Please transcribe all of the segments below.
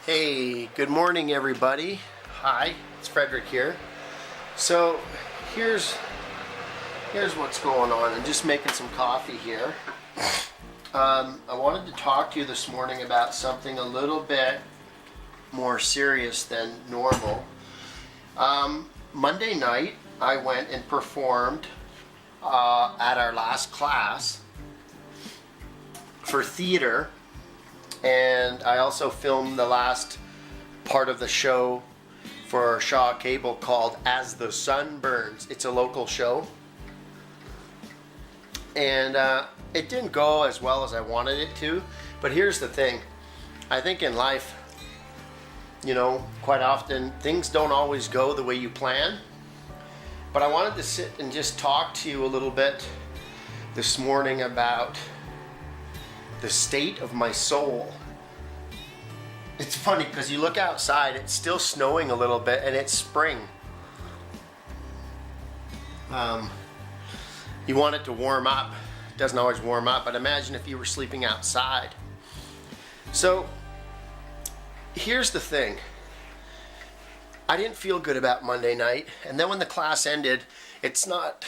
Hey, good morning everybody. Hi, it's Frederick here. So here's what's going on. I'm just making some coffee here. I wanted to talk to you this morning about something a little bit more serious than normal. Monday night I went and performed at our last class for theater. And I also filmed the last part of the show for Shaw Cable called As the Sun Burns. It's a local show. And it didn't go as well as I wanted it to. But here's the thing. I think in life, you know, quite often things don't always go the way you plan. But I wanted to sit and just talk to you a little bit this morning about the state of my soul. It's funny because you look outside, it's still snowing a little bit and it's spring. You want it to warm up. It doesn't always warm up, but imagine if you were sleeping outside. So here's the thing. I didn't feel good about Monday night, and then when the class ended, it's not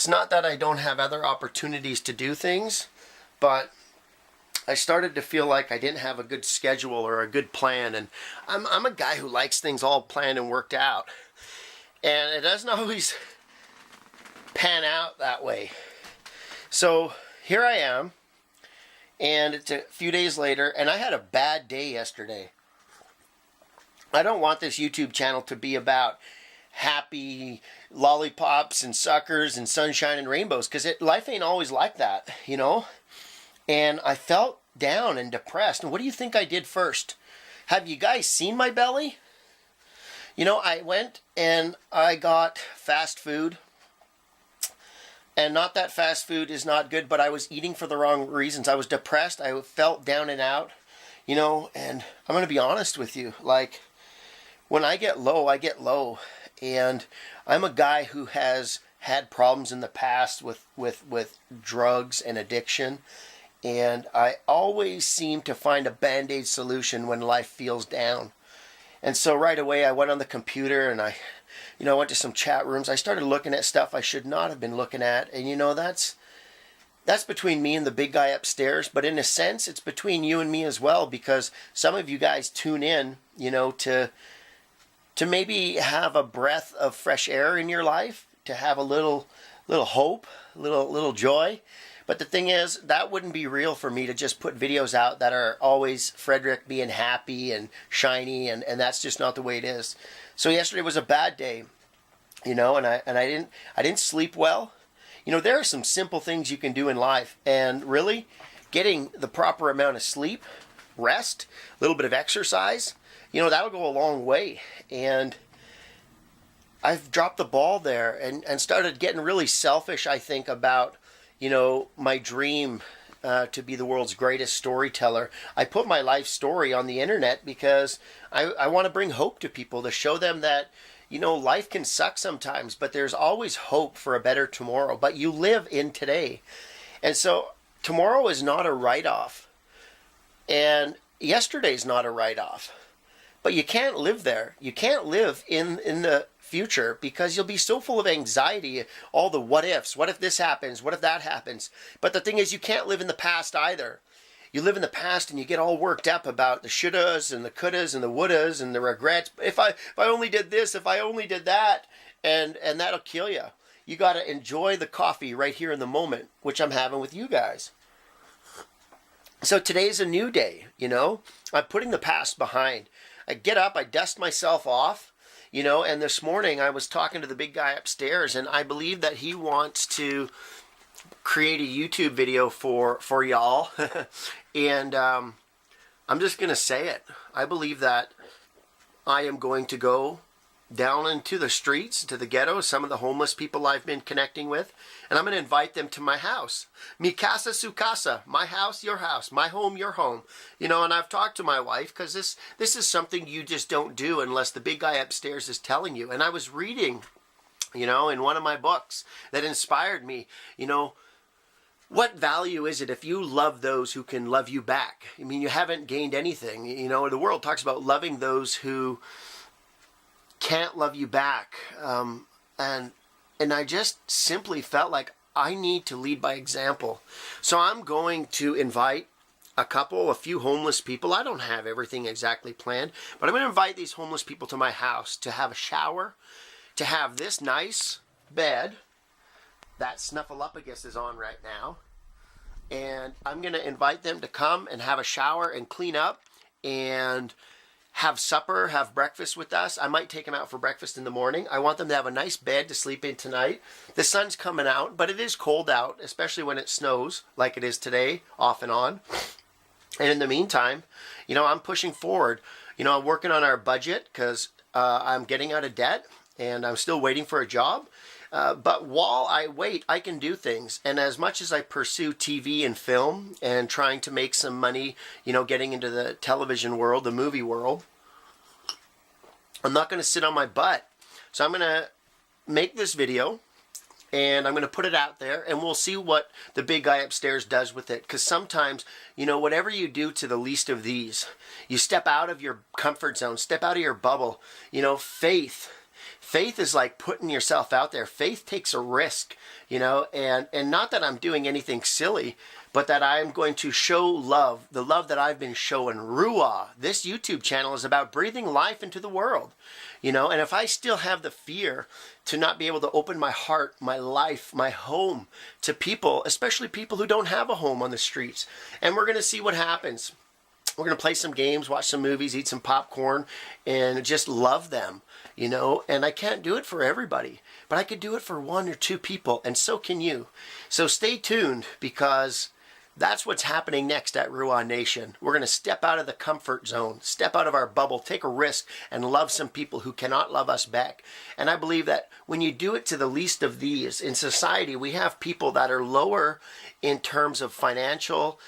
that I don't have other opportunities to do things, but I started to feel like I didn't have a good schedule or a good plan, and I'm a guy who likes things all planned and worked out, and it doesn't always pan out that way. So here I am, and it's a few days later, and I had a bad day yesterday. I don't want this YouTube channel to be about happy lollipops and suckers and sunshine and rainbows, because life ain't always like that, you know. And I felt down and depressed. And what do you think I did first? Have you guys seen my belly? You know, I went and I got fast food. And not that fast food is not good, but I was eating for the wrong reasons. I was depressed. I felt down and out, you know, and I'm going to be honest with you. Like, when I get low, I get low. And I'm a guy who has had problems in the past with drugs and addiction. And I always seem to find a band-aid solution when life feels down. And so right away I went on the computer and I went to some chat rooms. I started looking at stuff I should not have been looking at. And you know, that's between me and the big guy upstairs. But in a sense, it's between you and me as well, because some of you guys tune in, you know, to maybe have a breath of fresh air in your life, to have a little hope, little joy. But the thing is, that wouldn't be real for me to just put videos out that are always Frederick being happy and shiny, and that's just not the way it is. So yesterday was a bad day, you know, and I didn't sleep well. You know, there are some simple things you can do in life, and really getting the proper amount of sleep, rest, a little bit of exercise, you know, that'll go a long way. And I've dropped the ball there and started getting really selfish, I think, about, you know, my dream to be the world's greatest storyteller. I put my life story on the internet because I want to bring hope to people, to show them that, you know, life can suck sometimes, but there's always hope for a better tomorrow. But you live in today. And so tomorrow is not a write-off. And yesterday's not a write-off. But you can't live there. You can't live in the future, because you'll be so full of anxiety, all the what ifs. What if this happens? What if that happens? But the thing is, you can't live in the past either. You live in the past and you get all worked up about the shouldas and the couldas and the wouldas and the regrets. If I only did this, if I only did that, and that'll kill you. You got to enjoy the coffee right here in the moment, which I'm having with you guys. So today's a new day, you know. I'm putting the past behind. I get up, I dust myself off, you know, and this morning I was talking to the big guy upstairs, and I believe that he wants to create a YouTube video for y'all. And I'm just going to say it. I believe that I am going to go down into the streets, to the ghettos, some of the homeless people I've been connecting with, and I'm going to invite them to my house. Mi casa, su casa. My house, your house. My home, your home. You know, and I've talked to my wife, because this is something you just don't do unless the big guy upstairs is telling you. And I was reading, you know, in one of my books that inspired me, you know, what value is it if you love those who can love you back? I mean, you haven't gained anything. You know, the world talks about loving those who can't love you back. And I just simply felt like I need to lead by example. So I'm going to invite a few homeless people. I don't have everything exactly planned, but I'm going to invite these homeless people to my house to have a shower, to have this nice bed that Snuffleupagus is on right now. And I'm going to invite them to come and have a shower and clean up and have supper, have breakfast with us. I might take them out for breakfast in the morning. I want them to have a nice bed to sleep in tonight. The sun's coming out, but it is cold out, especially when it snows like it is today, off and on. And in the meantime, you know, I'm pushing forward. You know, I'm working on our budget because I'm getting out of debt and I'm still waiting for a job. But while I wait, I can do things. And as much as I pursue TV and film and trying to make some money, you know, getting into the television world, the movie world, I'm not going to sit on my butt. So I'm going to make this video and I'm going to put it out there and we'll see what the big guy upstairs does with it. Because sometimes, you know, whatever you do to the least of these, you step out of your comfort zone, step out of your bubble. You know, faith is like putting yourself out there. Faith takes a risk, you know, and not that I'm doing anything silly, but that I'm going to show love, the love that I've been showing. RUAH, this YouTube channel is about breathing life into the world, you know, and if I still have the fear to not be able to open my heart, my life, my home to people, especially people who don't have a home on the streets, and we're going to see what happens. We're going to play some games, watch some movies, eat some popcorn, and just love them, you know. And I can't do it for everybody, but I could do it for one or two people, and so can you. So stay tuned, because that's what's happening next at RUAH-Nation. We're going to step out of the comfort zone, step out of our bubble, take a risk, and love some people who cannot love us back. And I believe that when you do it to the least of these, in society, we have people that are lower in terms of financial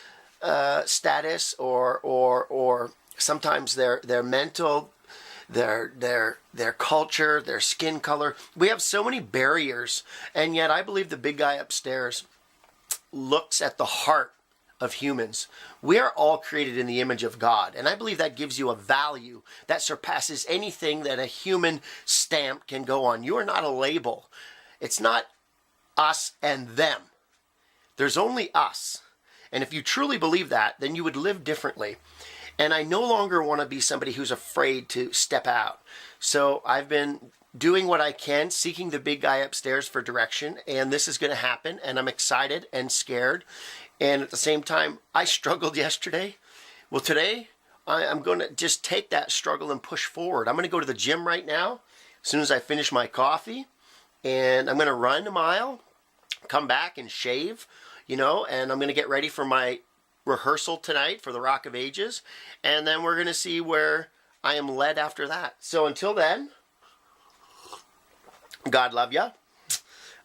status or sometimes their mental, their culture, their skin color. We have so many barriers, and yet I believe the big guy upstairs looks at the heart of humans. We are all created in the image of God, and I believe that gives you a value that surpasses anything that a human stamp can go on. You are not a label. It's not us and them. There's only us. And if you truly believe that, then you would live differently. And I no longer want to be somebody who's afraid to step out. So I've been doing what I can, seeking the big guy upstairs for direction, and this is going to happen, and I'm excited and scared. And at the same time, I struggled yesterday. Well, today, I'm going to just take that struggle and push forward. I'm going to go to the gym right now, as soon as I finish my coffee, and I'm going to run a mile, come back and shave, you know, and I'm going to get ready for my rehearsal tonight for the Rock of Ages, and then we're going to see where I am led after that. So until then, God love ya.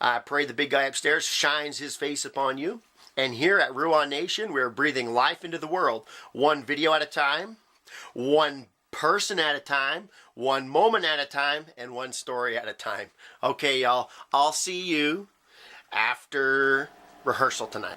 I pray the big guy upstairs shines his face upon you. And here at RUAH-Nation, we're breathing life into the world, one video at a time, one person at a time, one moment at a time, and one story at a time. Okay, y'all, I'll see you after rehearsal tonight.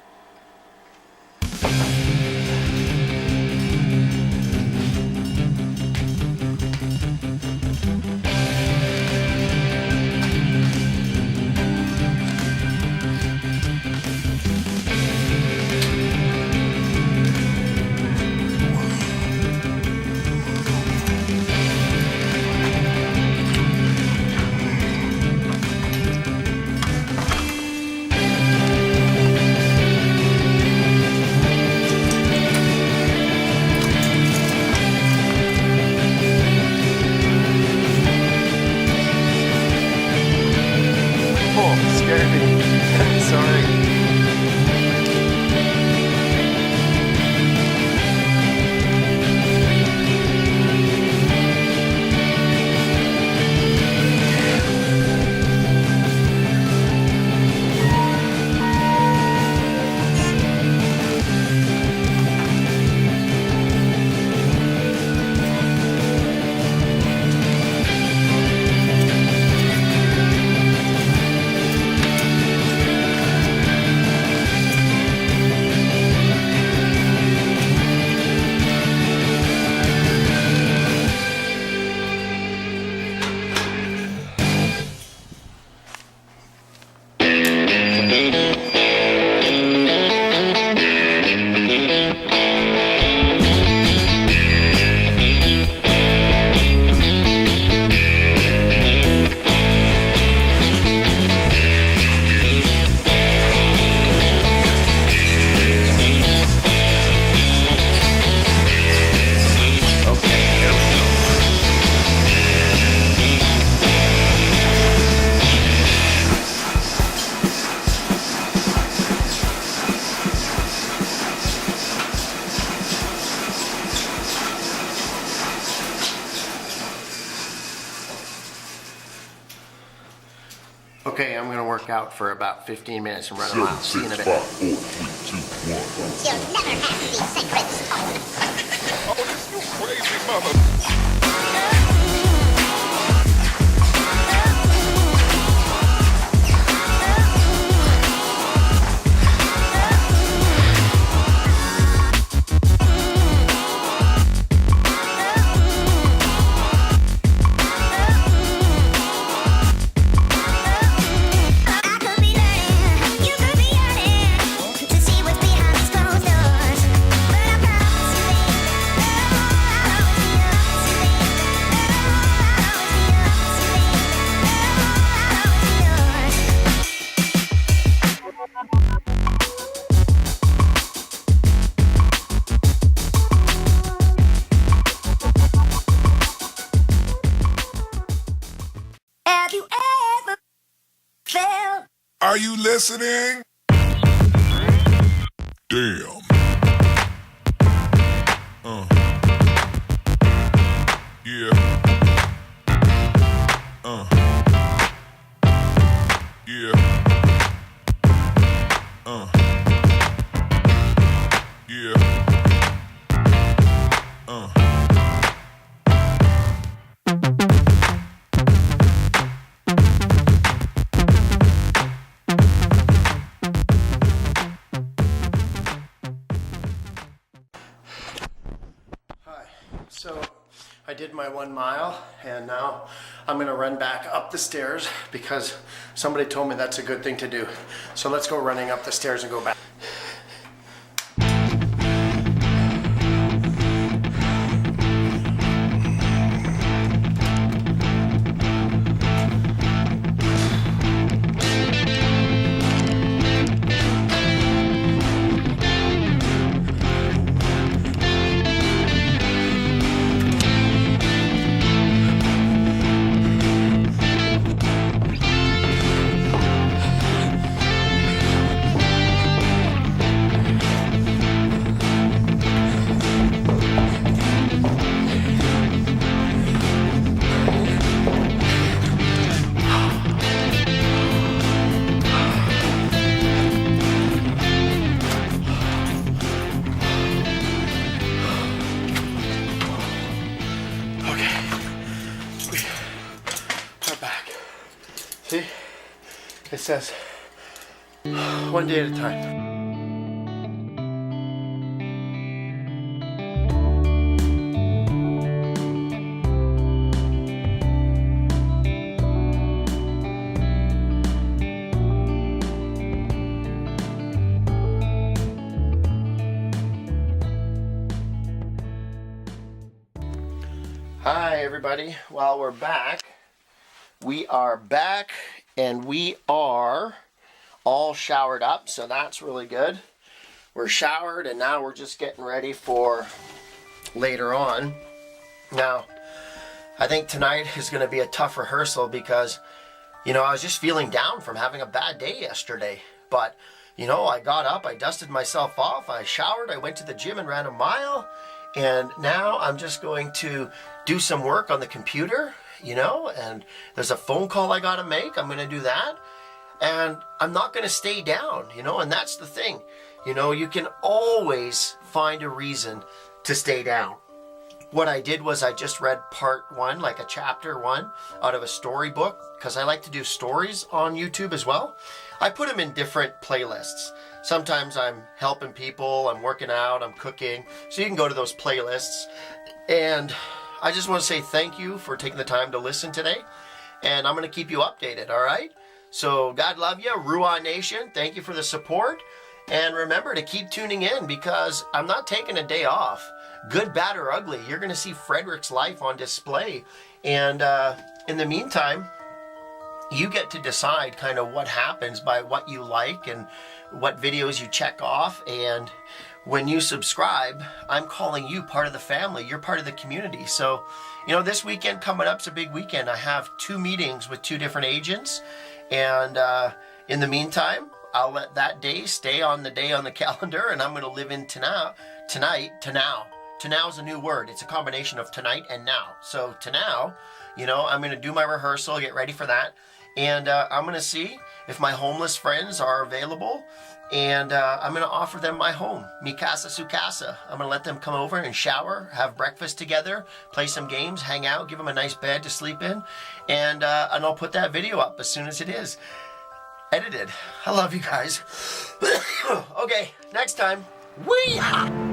Okay, I'm gonna work out for about 15 minutes and run a mile. See you in a bit. 5, 4, 3, 2, 1. You'll never have the sacred stone. Oh, this you crazy mother. Have you ever felt? Are you listening? Damn. Yeah. Yeah. Yeah. Hi. So I did my 1 mile and now I'm gonna run back up the stairs because somebody told me that's a good thing to do. So let's go running up the stairs and go back. See, it says 1 day at a time. Hi everybody, well we're back. We are back and we are all showered up, so that's really good. We're showered and now we're just getting ready for later on. Now, I think tonight is going to be a tough rehearsal because, you know, I was just feeling down from having a bad day yesterday. But, you know, I got up, I dusted myself off, I showered, I went to the gym and ran a mile. And now I'm just going to do some work on the computer, you know, and there's a phone call I got to make. I'm going to do that. And I'm not going to stay down, you know, and that's the thing. You know, you can always find a reason to stay down. What I did was I just read part 1, like a chapter 1 out of a storybook, because I like to do stories on YouTube as well. I put them in different playlists. Sometimes I'm helping people, I'm working out, I'm cooking, so you can go to those playlists. And I just want to say thank you for taking the time to listen today, and I'm going to keep you updated, all right? So God love you, RUAH-Nation, thank you for the support, and remember to keep tuning in because I'm not taking a day off. Good, bad, or ugly, you're going to see Frederick's life on display, and in the meantime, you get to decide kind of what happens by what you like and what videos you check off. And when you subscribe, I'm calling you part of the family. You're part of the community. So, you know, this weekend coming up is a big weekend. I have 2 meetings with 2 different agents. And in the meantime, I'll let that day stay on the day on the calendar, and I'm going to live in tonight, to now. To now is a new word. It's a combination of tonight and now. So to now, you know, I'm going to do my rehearsal, get ready for that. and I'm gonna see if my homeless friends are available, and I'm gonna offer them my home, mi casa su casa. I'm gonna let them come over and shower, have breakfast together, play some games, hang out, give them a nice bed to sleep in, and I'll put that video up as soon as it is edited. I love you guys. Okay, next time, we.